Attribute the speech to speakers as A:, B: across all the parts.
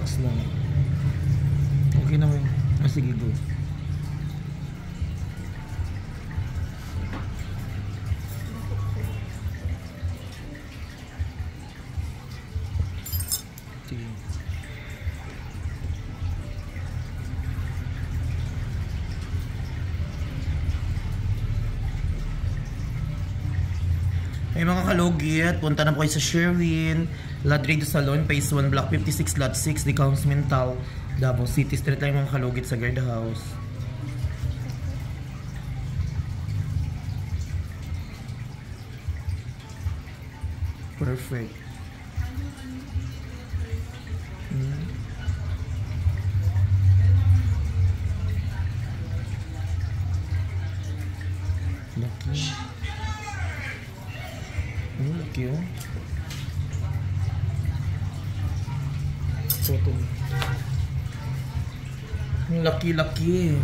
A: Relax lang. Okay na mo. Ah, sige, go. Sige. Ay mga kalugit, punta na po kayo sa Sherwin, Ladrido Salon, Phase 1, Block 56, Lot 6, Dicaos Mental, Davao City Street lang mga kalugit sa guard house. Perfect. Lucky. Lucky oh. Photo. Lucky.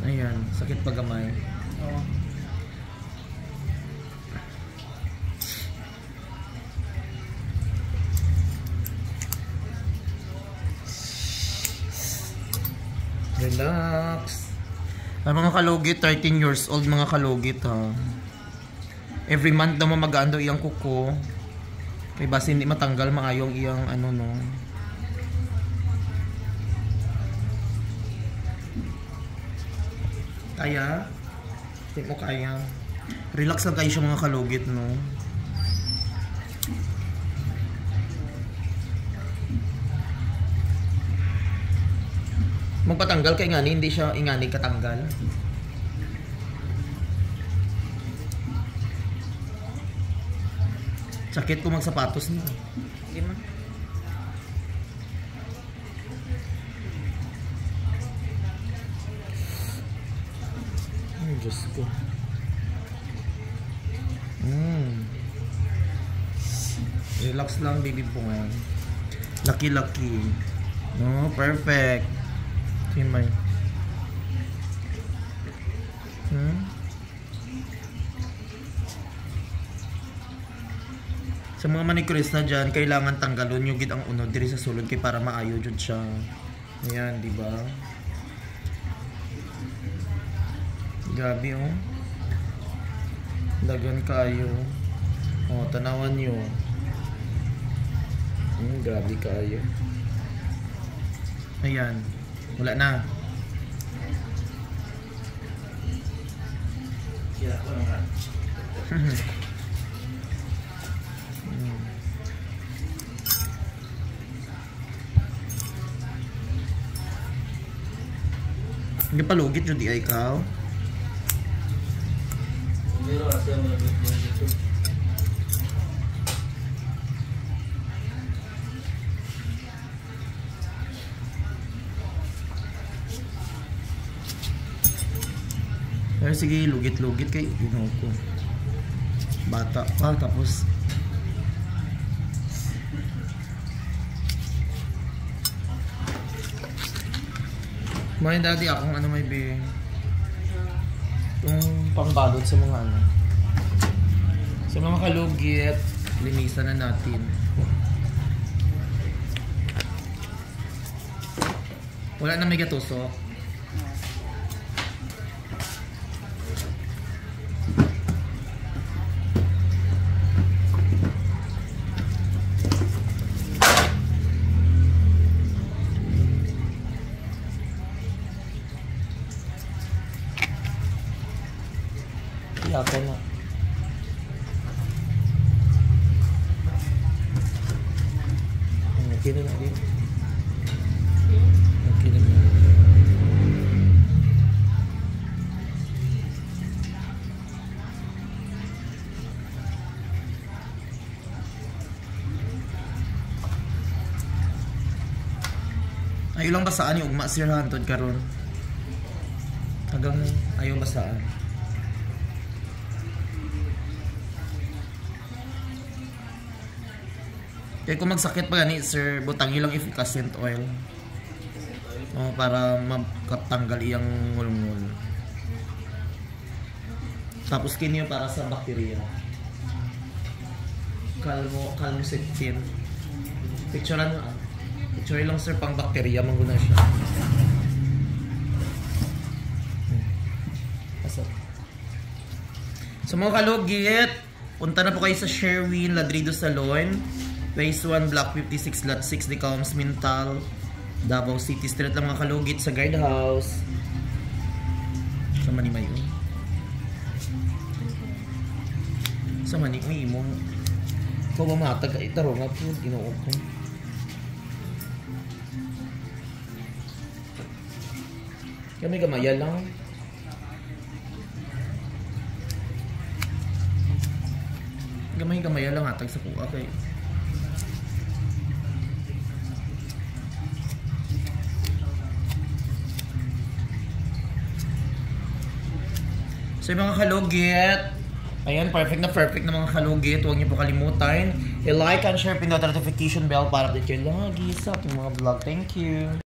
A: Ayan, sakit pa gamay. Oh. Relax. Ay, mga kalugit, 13 years old mga kalugit ha. Every month daw magaan daw iyang kuko. Kaya basta hindi matanggal maayong iyang ano no. Kaya? Hindi mo kaya. Relax lang kayo siya mga kalugit no. Magpatanggal kay ngani, hindi siya ingani katanggal. Sakit ko magsapatos niya. Hindi man. Ay, Diyos ko. Relax lang, baby po ngayon. Lucky. No, perfect. Himay. Sa mga manikurista dyan, kailangan tanggalon yung gid ang unod diri sa sulod kay para maayo jud siya. Ayan, di ba? Gabi oh. Dagan kayo. Oh, tanawan niyo. Grabe kayo. Ayan. Wala na. Sila ko naman. Hindi pa lugit yun di ay ikaw. Pero kasi ang lugit dito. Pero sige, lugit-lugit kay Ginoo ko. Bata pa tapos may daddy akong ano may be yung pangbalot sa mga ano sa mga kalugit, linisan na natin. Wala na may gatusok. Ako na. Okay na din. Okay na. Ayaw lang basaan yung ugma sir hantod karon. Hanggang ayaw basaan. Kaya kung magsakit pa gani sir, butang ilang efficacent oil. Oh, para makatanggal iyang ngulngul. Tapos kinyo para sa bakterya. Calmocectin. Picturean mo ah. Picture lang sir, pang bakterya, mangguna siya. So mga kalugit, punta na po kayo sa Sherwin Ladrido Salon, Phase 1, Block 56, Lot 6, Decaums, Mintal, Davao City. Street lang mga kalugit sa guardhouse. Sa Manimayo. Sa Manimayo mo. Ikaw ba matag? Itaro nga po, ginoo ko. Kami gamaya lang. Gamay-gamaya lang atag sa kuha kay. So yung mga kalugit, ayan, perfect na mga kalugit. Huwag niyo po kalimutan i-like and share, pindot notification bell para update kayo lagi sa ating mga vlog. Thank you!